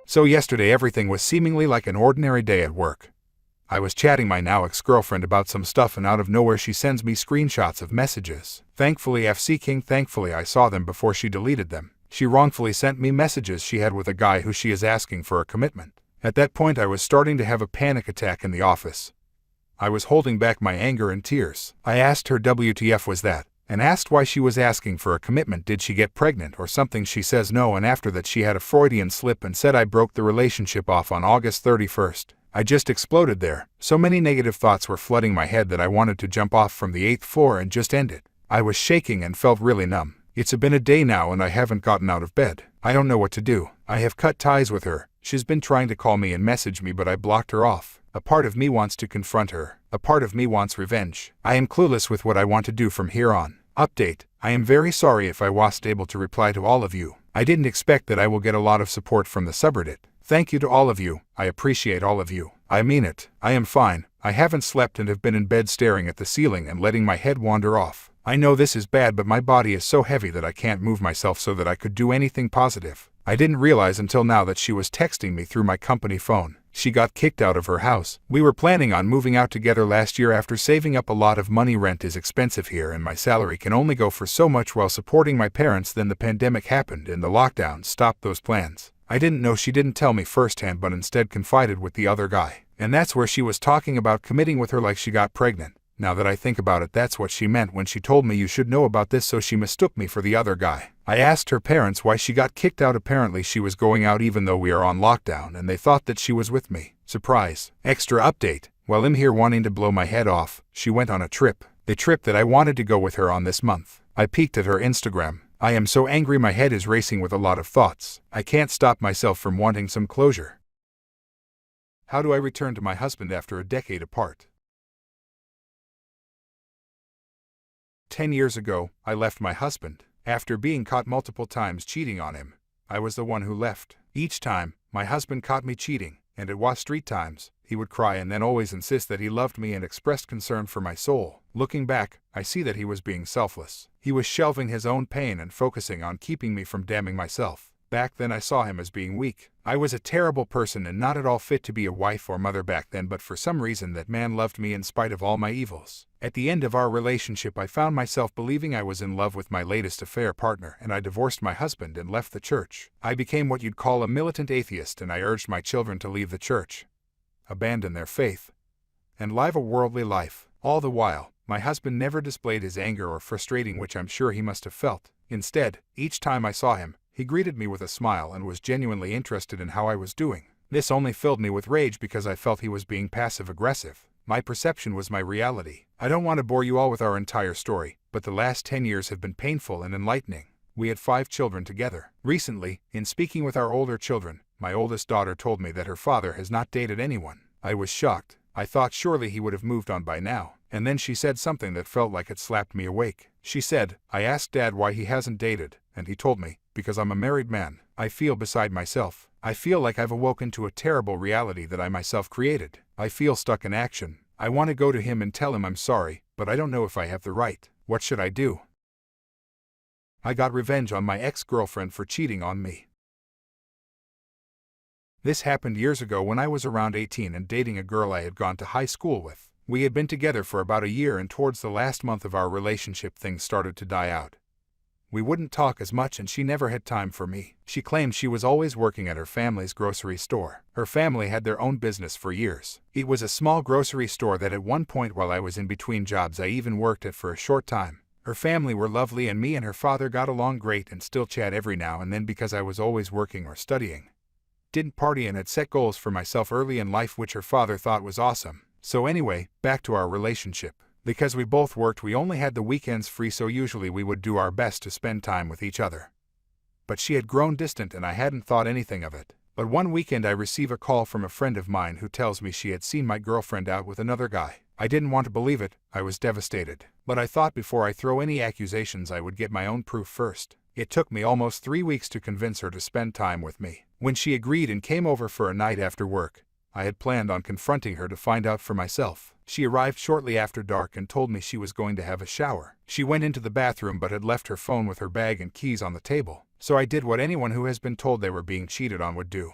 So yesterday everything was seemingly like an ordinary day at work. I was chatting my now ex-girlfriend about some stuff and out of nowhere she sends me screenshots of messages. Thankfully I saw them before she deleted them. She wrongfully sent me messages she had with a guy who she is asking for a commitment. At that point I was starting to have a panic attack in the office. I was holding back my anger and tears. I asked her WTF was that, and asked why she was asking for a commitment. Did she get pregnant or something? She says no, and after that she had a Freudian slip and said I broke the relationship off on August 31st. I just exploded there. So many negative thoughts were flooding my head that I wanted to jump off from the 8th floor and just end it. I was shaking and felt really numb. It's been a day now and I haven't gotten out of bed. I don't know what to do. I have cut ties with her. She's been trying to call me and message me, but I blocked her off. A part of me wants to confront her. A part of me wants revenge. I am clueless with what I want to do from here on. Update. I am very sorry if I wasn't able to reply to all of you. I didn't expect that I will get a lot of support from the subreddit. Thank you to all of you. I appreciate all of you. I mean it. I am fine. I haven't slept and have been in bed staring at the ceiling and letting my head wander off. I know this is bad, but my body is so heavy that I can't move myself so that I could do anything positive. I didn't realize until now that she was texting me through my company phone. She got kicked out of her house. We were planning on moving out together last year after saving up a lot of money. Rent is expensive here and my salary can only go for so much while supporting my parents. Then the pandemic happened and the lockdown stopped those plans. I didn't know. She didn't tell me firsthand, but instead confided with the other guy. And that's where she was talking about committing with her like she got pregnant. Now that I think about it, that's what she meant when she told me you should know about this, so she mistook me for the other guy. I asked her parents why she got kicked out. Apparently she was going out even though we are on lockdown and they thought that she was with me. Surprise. Extra update. While I'm here wanting to blow my head off, she went on a trip. The trip that I wanted to go with her on this month. I peeked at her Instagram. I am so angry, my head is racing with a lot of thoughts. I can't stop myself from wanting some closure. How do I return to my husband after a decade apart? 10 years ago, I left my husband. After being caught multiple times cheating on him, I was the one who left. Each time, my husband caught me cheating, and it was 3 times. He would cry and then always insist that he loved me and expressed concern for my soul. Looking back, I see that he was being selfless. He was shelving his own pain and focusing on keeping me from damning myself. Back then I saw him as being weak. I was a terrible person and not at all fit to be a wife or mother back then, but for some reason that man loved me in spite of all my evils. At the end of our relationship, I found myself believing I was in love with my latest affair partner, and I divorced my husband and left the church. I became what you'd call a militant atheist, and I urged my children to leave the church, abandon their faith, and live a worldly life. All the while, my husband never displayed his anger or frustration, which I'm sure he must have felt. Instead, each time I saw him, he greeted me with a smile and was genuinely interested in how I was doing. This only filled me with rage because I felt he was being passive-aggressive. My perception was my reality. I don't want to bore you all with our entire story, but the last 10 years have been painful and enlightening. We had 5 children together. Recently, in speaking with our older children, my oldest daughter told me that her father has not dated anyone. I was shocked. I thought surely he would have moved on by now. And then she said something that felt like it slapped me awake. She said, I asked Dad why he hasn't dated, and he told me, because I'm a married man. I feel beside myself. I feel like I've awoken to a terrible reality that I myself created. I feel stuck in action. I want to go to him and tell him I'm sorry, but I don't know if I have the right. What should I do? I got revenge on my ex-girlfriend for cheating on me. This happened years ago when I was around 18 and dating a girl I had gone to high school with. We had been together for about a year, and towards the last month of our relationship things started to die out. We wouldn't talk as much and she never had time for me. She claimed she was always working at her family's grocery store. Her family had their own business for years. It was a small grocery store that at one point while I was in between jobs I even worked at for a short time. Her family were lovely and me and her father got along great and still chat every now and then because I was always working or studying. Didn't party and had set goals for myself early in life, which her father thought was awesome. So anyway, back to our relationship. Because we both worked, we only had the weekends free, so usually we would do our best to spend time with each other. But she had grown distant and I hadn't thought anything of it. But one weekend I receive a call from a friend of mine who tells me she had seen my girlfriend out with another guy. I didn't want to believe it. I was devastated. But I thought before I throw any accusations I would get my own proof first. It took me almost 3 weeks to convince her to spend time with me. When she agreed and came over for a night after work, I had planned on confronting her to find out for myself. She arrived shortly after dark and told me she was going to have a shower. She went into the bathroom but had left her phone with her bag and keys on the table. So I did what anyone who has been told they were being cheated on would do.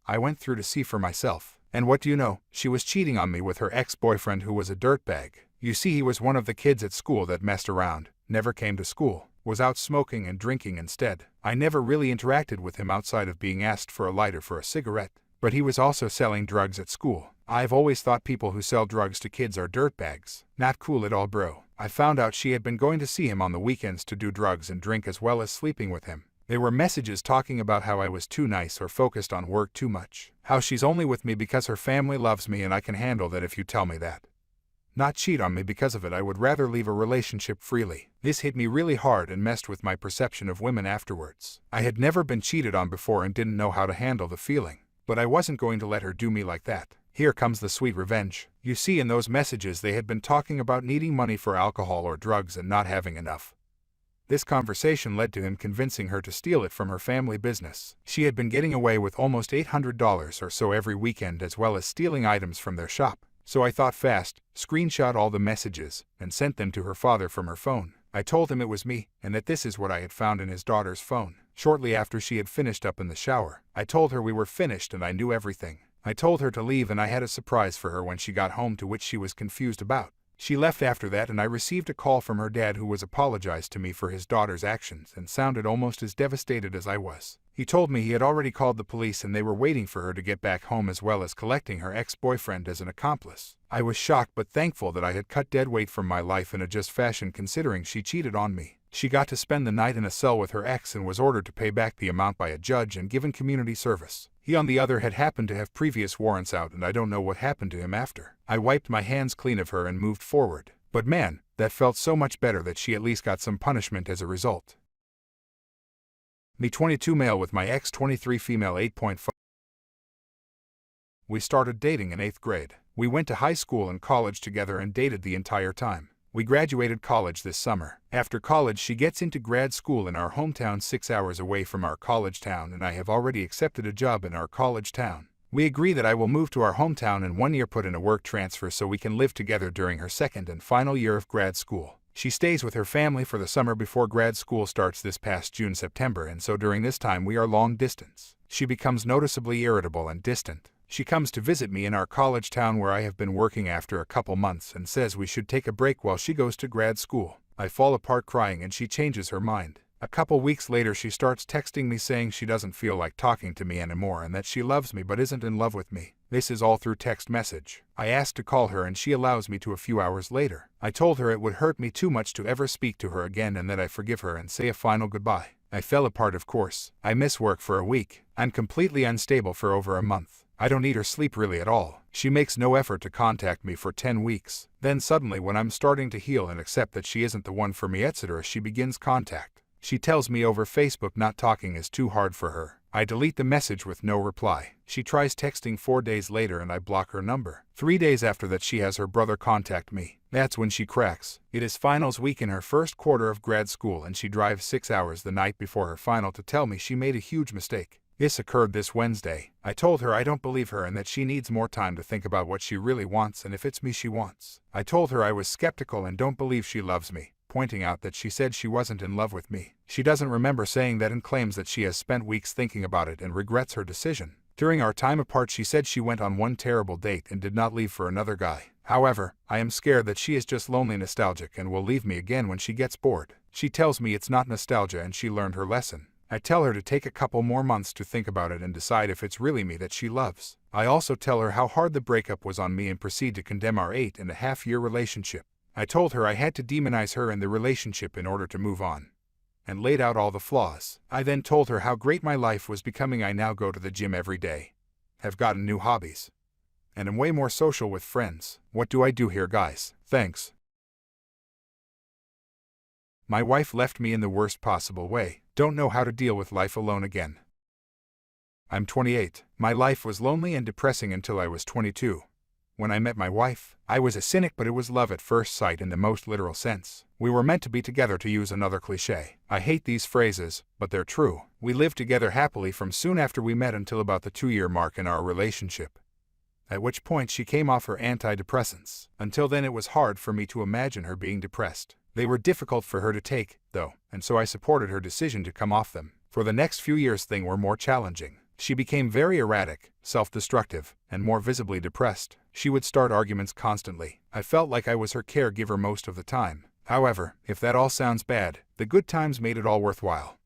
I went through to see for myself. And what do you know? She was cheating on me with her ex-boyfriend who was a dirtbag. You see, he was one of the kids at school that messed around, never came to school, was out smoking and drinking instead. I never really interacted with him outside of being asked for a lighter for a cigarette. But he was also selling drugs at school. I've always thought people who sell drugs to kids are dirtbags. Not cool at all, bro. I found out she had been going to see him on the weekends to do drugs and drink as well as sleeping with him. There were messages talking about how I was too nice or focused on work too much. How she's only with me because her family loves me and I can handle that if you tell me that. Not cheat on me because of it. I would rather leave a relationship freely. This hit me really hard and messed with my perception of women afterwards. I had never been cheated on before and didn't know how to handle the feeling. But I wasn't going to let her do me like that. Here comes the sweet revenge. You see, in those messages they had been talking about needing money for alcohol or drugs and not having enough. This conversation led to him convincing her to steal it from her family business. She had been getting away with almost $800 or so every weekend, as well as stealing items from their shop. So I thought fast, screenshot all the messages, and sent them to her father from her phone. I told him it was me, and that this is what I had found in his daughter's phone. Shortly after she had finished up in the shower, I told her we were finished and I knew everything. I told her to leave and I had a surprise for her when she got home, to which she was confused about. She left after that and I received a call from her dad, who was apologized to me for his daughter's actions and sounded almost as devastated as I was. He told me he had already called the police and they were waiting for her to get back home, as well as collecting her ex-boyfriend as an accomplice. I was shocked but thankful that I had cut dead weight from my life in a just fashion, considering she cheated on me. She got to spend the night in a cell with her ex and was ordered to pay back the amount by a judge and given community service. He, on the other, had happened to have previous warrants out, and I don't know what happened to him after. I wiped my hands clean of her and moved forward. But man, that felt so much better that she at least got some punishment as a result. Me 22 male with my ex 23 female 8.5. We started dating in 8th grade. We went to high school and college together and dated the entire time. We graduated college this summer. After college, she gets into grad school in our hometown 6 hours away from our college town, and I have already accepted a job in our college town. We agree that I will move to our hometown in 1 year, put in a work transfer so we can live together during her second and final year of grad school. She stays with her family for the summer before grad school starts this past June-September, and so during this time we are long distance. She becomes noticeably irritable and distant. She comes to visit me in our college town where I have been working after a couple months and says we should take a break while she goes to grad school. I fall apart crying and she changes her mind. A couple weeks later she starts texting me saying she doesn't feel like talking to me anymore and that she loves me but isn't in love with me. This is all through text message. I asked to call her and she allows me to a few hours later. I told her it would hurt me too much to ever speak to her again and that I forgive her and say a final goodbye. I fell apart, of course. I miss work for a week. I'm completely unstable for over a month. I don't eat or sleep really at all. She makes no effort to contact me for 10 weeks. Then suddenly, when I'm starting to heal and accept that she isn't the one for me, etc., she begins contact. She tells me over Facebook not talking is too hard for her. I delete the message with no reply. She tries texting 4 days later and I block her number. 3 days after that she has her brother contact me. That's when she cracks. It is finals week in her first quarter of grad school and she drives 6 hours the night before her final to tell me she made a huge mistake. This occurred this Wednesday. I told her I don't believe her and that she needs more time to think about what she really wants and if it's me she wants. I told her I was skeptical and don't believe she loves me, pointing out that she said she wasn't in love with me. She doesn't remember saying that and claims that she has spent weeks thinking about it and regrets her decision. During our time apart she said she went on one terrible date and did not leave for another guy. However, I am scared that she is just lonely nostalgic and will leave me again when she gets bored. She tells me it's not nostalgia and she learned her lesson. I tell her to take a couple more months to think about it and decide if it's really me that she loves. I also tell her how hard the breakup was on me and proceed to condemn our 8.5-year relationship. I told her I had to demonize her and the relationship in order to move on, and laid out all the flaws. I then told her how great my life was becoming. I now go to the gym every day, have gotten new hobbies, and am way more social with friends. What do I do here, guys? Thanks. My wife left me in the worst possible way. Don't know how to deal with life alone again. I'm 28. My life was lonely and depressing until I was 22. When I met my wife, I was a cynic, but it was love at first sight in the most literal sense. We were meant to be together, to use another cliche. I hate these phrases, but they're true. We lived together happily from soon after we met until about the 2-year mark in our relationship, at which point she came off her antidepressants. Until then it was hard for me to imagine her being depressed. They were difficult for her to take, though, and so I supported her decision to come off them. For the next few years things were more challenging. She became very erratic, self-destructive, and more visibly depressed. She would start arguments constantly. I felt like I was her caregiver most of the time. However, if that all sounds bad, the good times made it all worthwhile.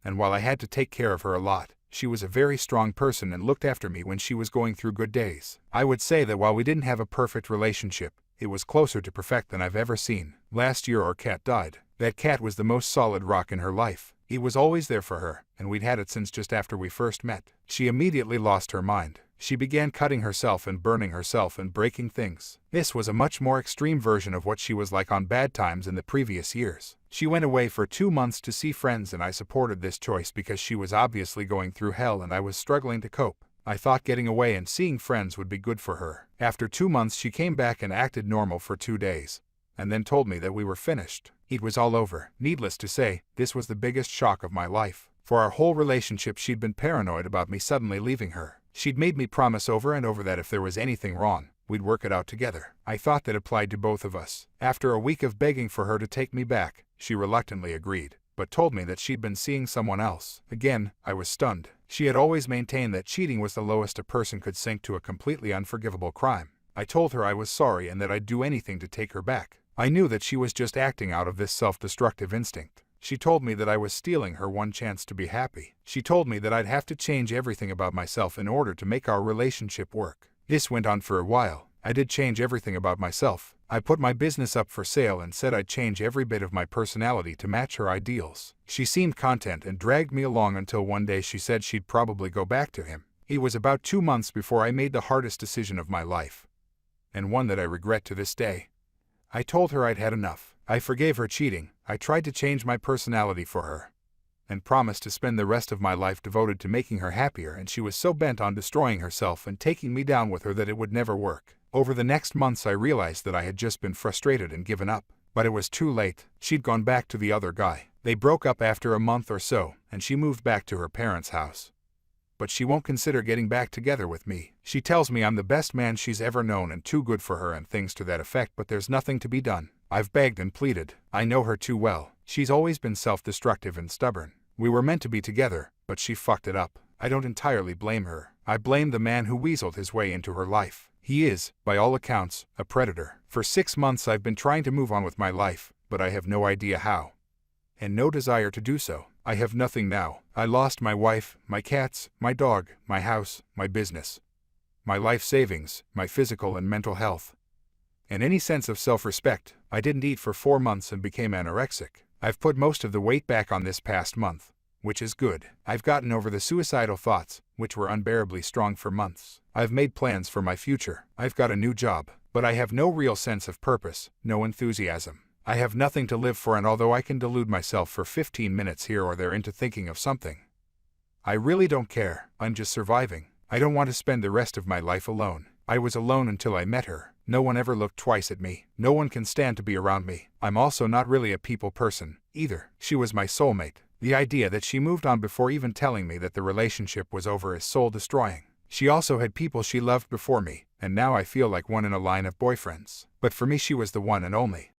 And while I had to take care of her a lot, she was a very strong person and looked after me when she was going through good days. I would say that while we didn't have a perfect relationship, it was closer to perfect than I've ever seen. Last year our cat died. That cat was the most solid rock in her life. He was always there for her, and we'd had it since just after we first met. She immediately lost her mind. She began cutting herself and burning herself and breaking things. This was a much more extreme version of what she was like on bad times in the previous years. She went away for 2 months to see friends, and I supported this choice because she was obviously going through hell and I was struggling to cope. I thought getting away and seeing friends would be good for her. After 2 months she came back and acted normal for 2 days, and then told me that we were finished. It was all over. Needless to say, this was the biggest shock of my life. For our whole relationship she'd been paranoid about me suddenly leaving her. She'd made me promise over and over that if there was anything wrong, we'd work it out together. I thought that applied to both of us. After a week of begging for her to take me back, she reluctantly agreed, but told me that she'd been seeing someone else. Again, I was stunned. She had always maintained that cheating was the lowest a person could sink to, a completely unforgivable crime. I told her I was sorry and that I'd do anything to take her back. I knew that she was just acting out of this self-destructive instinct. She told me that I was stealing her one chance to be happy. She told me that I'd have to change everything about myself in order to make our relationship work. This went on for a while. I did change everything about myself. I put my business up for sale and said I'd change every bit of my personality to match her ideals. She seemed content and dragged me along until one day she said she'd probably go back to him. It was about 2 months before I made the hardest decision of my life, and one that I regret to this day. I told her I'd had enough. I forgave her cheating. I tried to change my personality for her, and promised to spend the rest of my life devoted to making her happier, and she was so bent on destroying herself and taking me down with her that it would never work. Over the next months I realized that I had just been frustrated and given up. But it was too late. She'd gone back to the other guy. They broke up after a month or so, and she moved back to her parents' house. But she won't consider getting back together with me. She tells me I'm the best man she's ever known and too good for her and things to that effect, but there's nothing to be done. I've begged and pleaded. I know her too well. She's always been self-destructive and stubborn. We were meant to be together, but she fucked it up. I don't entirely blame her. I blame the man who weaseled his way into her life. He is, by all accounts, a predator. For 6 months I've been trying to move on with my life, but I have no idea how, and no desire to do so. I have nothing now. I lost my wife, my cats, my dog, my house, my business, my life savings, my physical and mental health, and any sense of self-respect. I didn't eat for 4 months and became anorexic. I've put most of the weight back on this past month, which is good. I've gotten over the suicidal thoughts, which were unbearably strong for months. I've made plans for my future. I've got a new job, but I have no real sense of purpose, no enthusiasm. I have nothing to live for, and although I can delude myself for 15 minutes here or there into thinking of something, I really don't care. I'm just surviving. I don't want to spend the rest of my life alone. I was alone until I met her. No one ever looked twice at me. No one can stand to be around me. I'm also not really a people person, either. She was my soulmate. The idea that she moved on before even telling me that the relationship was over is soul-destroying. She also had people she loved before me, and now I feel like one in a line of boyfriends. But for me she was the one and only.